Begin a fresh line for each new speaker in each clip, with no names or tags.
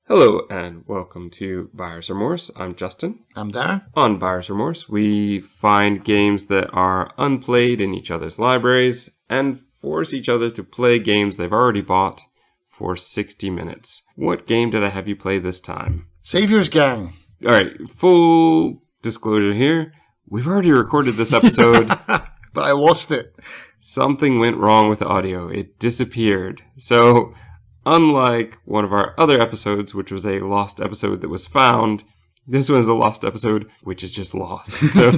Hello and welcome to Buyer's Remorse. I'm Justin.
I'm Darren.
On Buyer's Remorse, we find games that are unplayed in each other's libraries and force each other to play games they've already bought for 60 minutes. What game did I have you play this time?
Saviour's Gang.
All right, full disclosure here. We've already recorded this episode.
But I lost it.
Something went wrong with the audio. It disappeared. So, unlike one of our other episodes, which was a lost episode that was found, this one is a lost episode, which is just lost. So,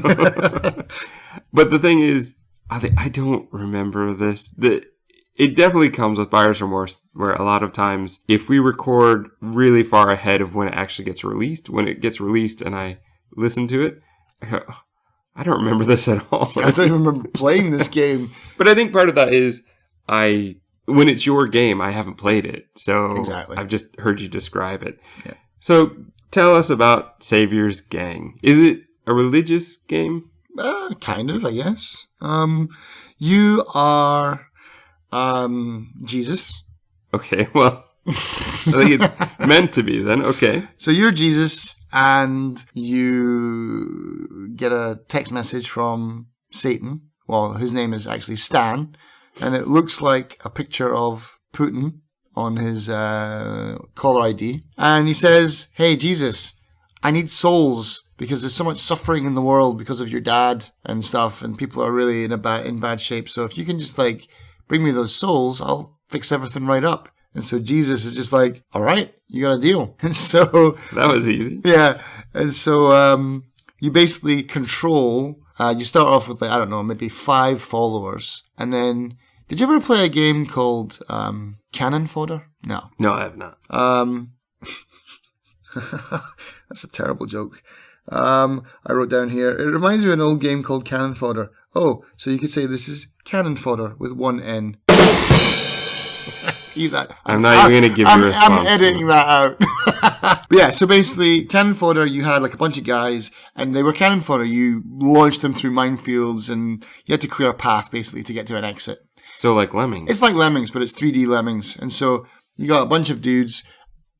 but the thing is, I don't remember this. It definitely comes with Buyer's Remorse, where a lot of times, if we record really far ahead of when it actually gets released, when it gets released and I listen to it, I go, oh, I don't remember this at all.
I don't even remember playing this game.
But I think part of that is when it's your game, I haven't played it. So
exactly.
I've just heard you describe it.
Yeah.
So tell us about Saviour's Gang. Is it a religious game?
Kind of, I guess. You are Jesus.
Okay, well, I think it's meant to be then. Okay.
So you're Jesus, and you get a text message from Satan. Well, his name is actually Stan. And it looks like a picture of Putin on his caller ID. And he says, hey, Jesus, I need souls because there's so much suffering in the world because of your dad and stuff. And people are really in bad shape. So if you can just bring me those souls, I'll fix everything right up. And so Jesus is just like, all right, you got a deal. And so
that was easy.
Yeah. And so you basically control, you start off with maybe 5 followers. And then did you ever play a game called Cannon Fodder? No.
No, I have not.
That's a terrible joke. I wrote down here, it reminds me of an old game called Cannon Fodder. Oh, so you could say this is Cannon Fodder with one N.
I'm not even going to give you a response.
I'm editing that out. But yeah, so basically, Cannon Fodder, you had a bunch of guys, and they were Cannon Fodder. You launched them through minefields, and you had to clear a path, basically, to get to an exit.
So like Lemmings.
It's like Lemmings, but it's 3D Lemmings. And so you got a bunch of dudes,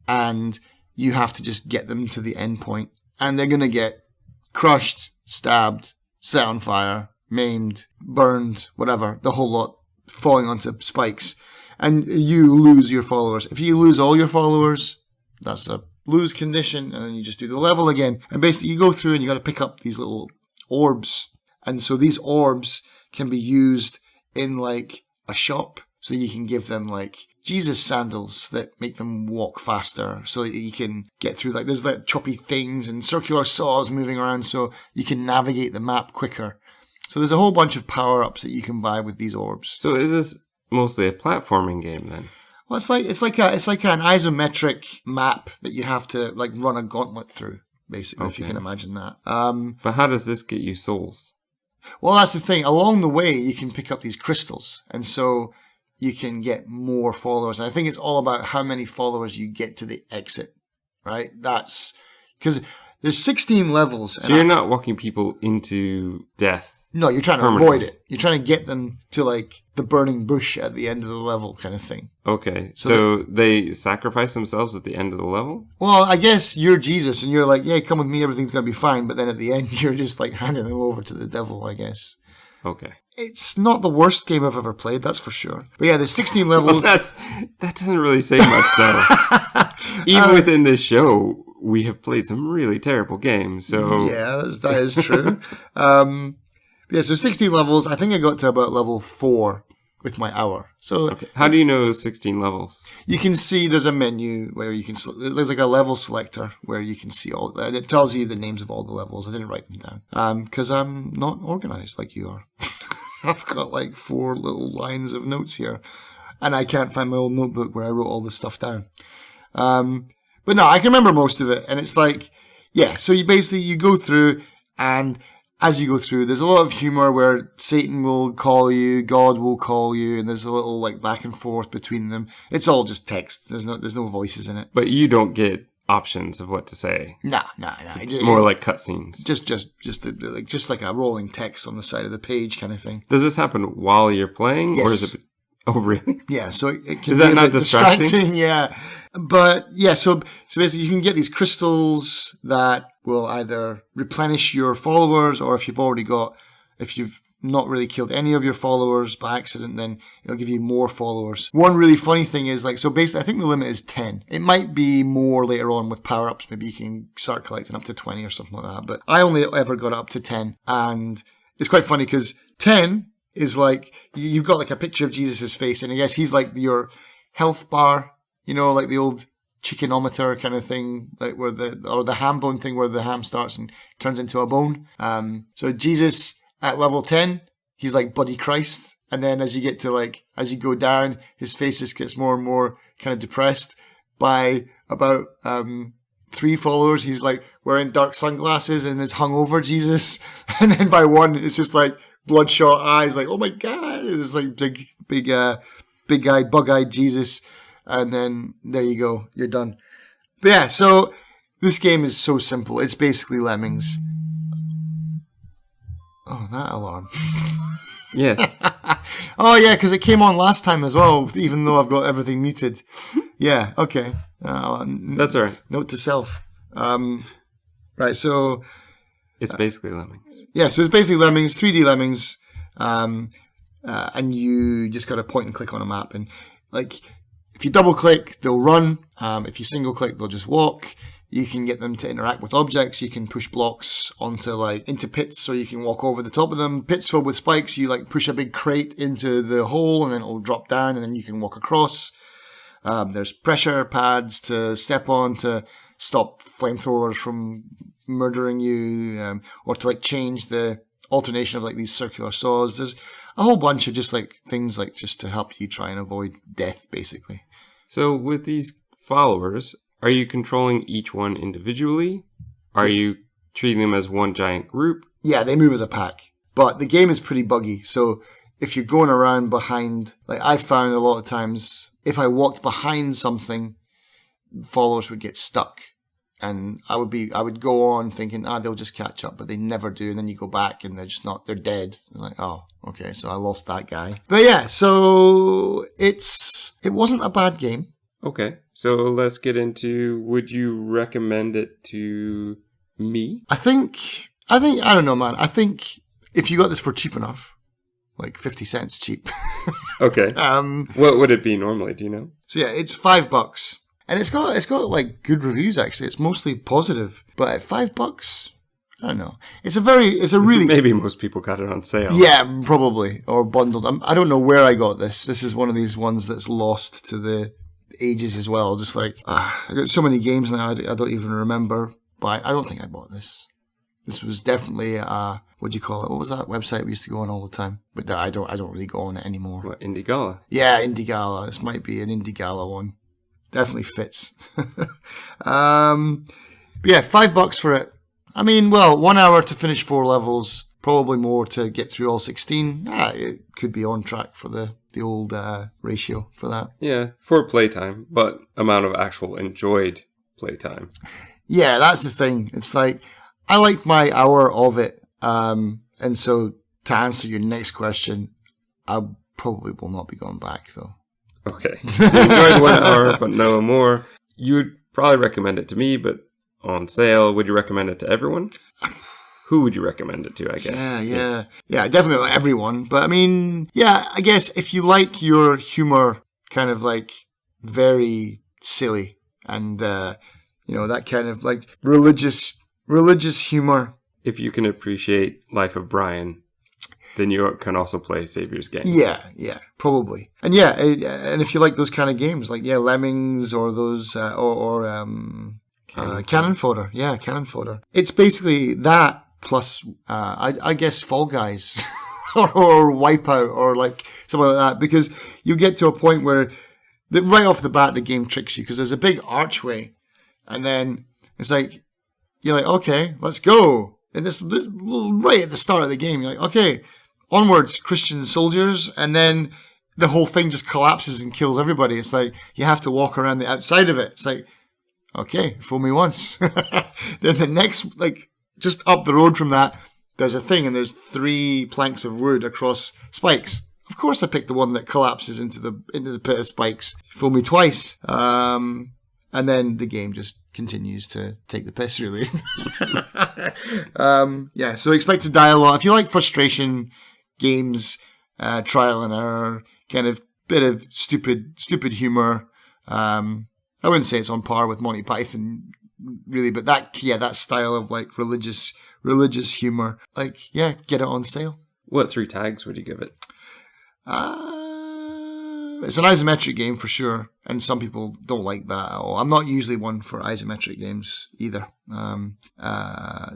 and you have to just get them to the end point. And they're going to get crushed, stabbed, set on fire, maimed, burned, whatever, the whole lot, falling onto spikes. And you lose your followers. If you lose all your followers, that's a lose condition, and then you just do the level again. And basically you go through and you got to pick up these little orbs. And so these orbs can be used in a shop. So you can give them Jesus sandals that make them walk faster, so that you can get through there's choppy things and circular saws moving around, so you can navigate the map quicker. So there's a whole bunch of power-ups that you can buy with these orbs.
So is this mostly a platforming game then?
Well, it's like an isometric map that you have to run a gauntlet through, basically, okay. If you can imagine that.
But how does this get you souls?
Well, that's the thing. Along the way, you can pick up these crystals, and so you can get more followers. And I think it's all about how many followers you get to the exit, right? That's because there's 16 levels.
So you're not walking people into death.
No, you're trying to avoid it. You're trying to get them to the burning bush at the end of the level kind of thing.
Okay. So they sacrifice themselves at the end of the level?
Well, I guess you're Jesus and you're like, yeah, come with me, everything's going to be fine. But then at the end, you're just handing them over to the devil, I guess.
Okay.
It's not the worst game I've ever played, that's for sure. But yeah, there's 16 levels.
Well, that doesn't really say much, though. Even within this show, we have played some really terrible games. So
yeah, that is true. Yeah, so 16 levels. I think I got to about level 4 with my hour. So
okay. How do you know 16 levels?
You can see there's a menu where you can, there's a level selector where you can see all, and it tells you the names of all the levels. I didn't write them down because I'm not organized like you are. I've got 4 little lines of notes here, and I can't find my old notebook where I wrote all this stuff down. But no, I can remember most of it, and it's yeah, so you go through, and as you go through, there's a lot of humor where Satan will call you, God will call you, and there's a little back and forth between them. It's all just text. There's no voices in it.
But you don't get options of what to say.
Nah.
It's more like cutscenes.
Just like a rolling text on the side of the page kind of thing.
Does this happen while you're playing?
Yes.
Or is it? Oh, really?
Yeah, so it can
is
be
that
a
not
bit distracting? Yeah. But yeah, so basically you can get these crystals that will either replenish your followers, or if you've not really killed any of your followers by accident, then it'll give you more followers. One really funny thing is, like, so basically I think the limit is 10. It might be more later on with power-ups. Maybe you can start collecting up to 20 or something like that. But I only ever got up to 10. And it's quite funny because 10 is like, you've got like a picture of Jesus' face, and I guess he's like your health bar, you know, like the old chickenometer kind of thing, like or the ham bone thing where the ham starts and turns into a bone. So Jesus at level 10, he's like Buddy Christ. And then as you go down, his face just gets more and more kind of depressed. By about 3 followers, he's like wearing dark sunglasses and is hungover Jesus. And then by 1, it's just like bloodshot eyes, like, oh my God, it's like big-eyed, bug-eyed Jesus. And then there you go, you're done. But yeah, so this game is so simple. It's basically Lemmings. Oh, that alarm.
Yes.
Oh, yeah, because it came on last time as well, even though I've got everything muted. Yeah, okay.
That's all right.
Note to self. Right, so...
It's basically Lemmings.
Yeah, so it's basically Lemmings, 3D Lemmings, and you just got to point and click on a map. And, like, if you double-click, they'll run. If you single-click, they'll just walk. You can get them to interact with objects. You can push blocks into pits so you can walk over the top of them. Pits filled with spikes, you like push a big crate into the hole and then it'll drop down and then you can walk across. There's pressure pads to step on to stop flamethrowers from murdering you, or to like change the alternation of like these circular saws. There's a whole bunch of just like things like just to help you try and avoid death, basically.
So with these followers, are you controlling each one individually? Are you treating them as one giant group?
Yeah, they move as a pack. But the game is pretty buggy. So if you're going around behind, like I found a lot of times, if I walked behind something, followers would get stuck. And I would go on thinking, they'll just catch up, but they never do. And then you go back and they're dead. You're like, oh, okay, so I lost that guy. But yeah, so it wasn't a bad game.
Okay, so let's get into, would you recommend it to me?
I don't know, man. I think if you got this for cheap enough, like 50 cents cheap.
Okay. What would it be normally, do you know?
So yeah, it's $5. And it's got like good reviews actually. It's mostly positive. But at $5, I don't know. It's a really...
Maybe most people got it on sale.
Yeah, probably. Or bundled. I don't know where I got this. This is one of these ones that's lost to the ages as well. Just like, I got so many games now I don't even remember. But I don't think I bought this. This was definitely, what do you call it? What was that website we used to go on all the time? But I don't really go on it anymore.
What, Indie Gala?
Yeah, Indie Gala. This might be an Indie Gala one. Definitely fits. But yeah, $5 for it. I mean, well, 1 hour to finish 4 levels, probably more to get through all 16. It could be on track for the old ratio for that.
Yeah, for playtime, but amount of actual enjoyed playtime.
Yeah, that's the thing. It's like, I like my hour of it. And so to answer your next question, I probably will not be going back though.
Okay. So you enjoyed 1 hour, but no more. You would probably recommend it to me, but on sale, would you recommend it to everyone? Who would you recommend it to, I guess? Yeah, definitely not everyone. But I mean, yeah, I guess if you like your humor kind of like very silly and, that kind of like religious humor. If you can appreciate Life of Brian, then you can also play Saviour's game.
Yeah, probably. And yeah, and if you like those kind of games, like, Lemmings or those, Cannon Fodder. Yeah, Cannon Fodder. It's basically that plus, I guess, Fall Guys or Wipeout or like something like that, because you get to a point where right off the bat, the game tricks you because there's a big archway and then it's like, you're like, okay, let's go. And this right at the start of the game, you're like, okay, onwards, Christian soldiers, and then the whole thing just collapses and kills everybody. It's like, you have to walk around the outside of it. It's like, okay, fool me once. Then the next, like, just up the road from that, there's a thing, and there's 3 planks of wood across spikes. Of course I picked the one that collapses into the pit of spikes. Fool me twice. And then the game just continues to take the piss, really. So expected dialogue. If you like frustration games, trial and error, kind of bit of stupid humor. I wouldn't say it's on par with Monty Python, really, but that style of like religious humor, get it on sale.
What 3 tags would you give it?
It's an isometric game for sure, and some people don't like that at all. I'm not usually one for isometric games either.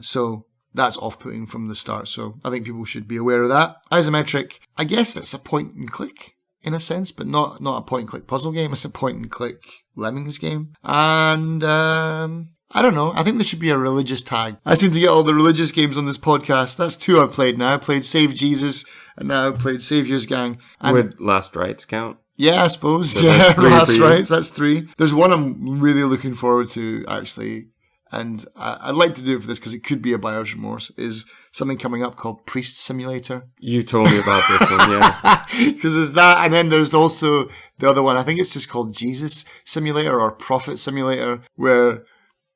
So that's off-putting from the start. So I think people should be aware of that. Isometric, I guess it's a point and click in a sense, but not a point and click puzzle game. It's a point and click Lemmings game. And I don't know. I think there should be a religious tag. I seem to get all the religious games on this podcast. That's 2 I've played now. I played Save Jesus, and now I've played Saviour's Gang. And
would Last Rites count?
Yeah, I suppose.
So
Last Rites. That's 3. There's one I'm really looking forward to, actually, and I'd like to do it for this because it could be a buyer's remorse, is something coming up called Priest Simulator.
You told me about this one, yeah.
Because there's that, and then there's also the other one. I think it's just called Jesus Simulator or Prophet Simulator, where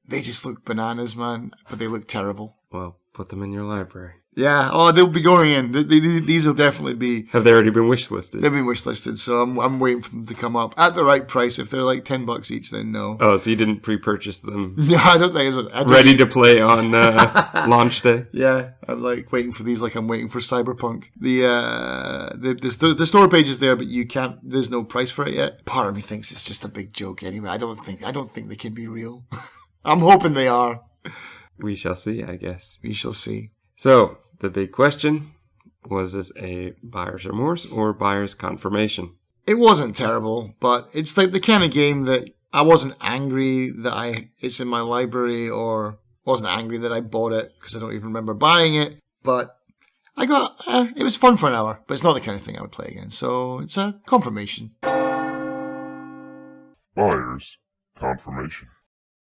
they just look bananas, man, but they look terrible.
Well, put them in your library.
Yeah. Oh, they'll be going in. These will definitely be.
Have they already been wishlisted?
They've been wishlisted, so I'm waiting for them to come up at the right price. If they're like $10 each, then no.
Oh, so you didn't pre-purchase them?
No, I don't think it's
ready to play on launch day.
Yeah, I'm like waiting for these, like I'm waiting for Cyberpunk. The store page is there, but you can't. There's no price for it yet. Part of me thinks it's just a big joke anyway. I don't think they can be real. I'm hoping they are.
We shall see, I guess.
We shall see.
So, the big question, was this a buyer's remorse or buyer's confirmation?
It wasn't terrible, but it's like the kind of game that I wasn't angry that it's in my library, or wasn't angry that I bought it because I don't even remember buying it, but it was fun for an hour, but it's not the kind of thing I would play again, so it's a confirmation.
Buyer's confirmation.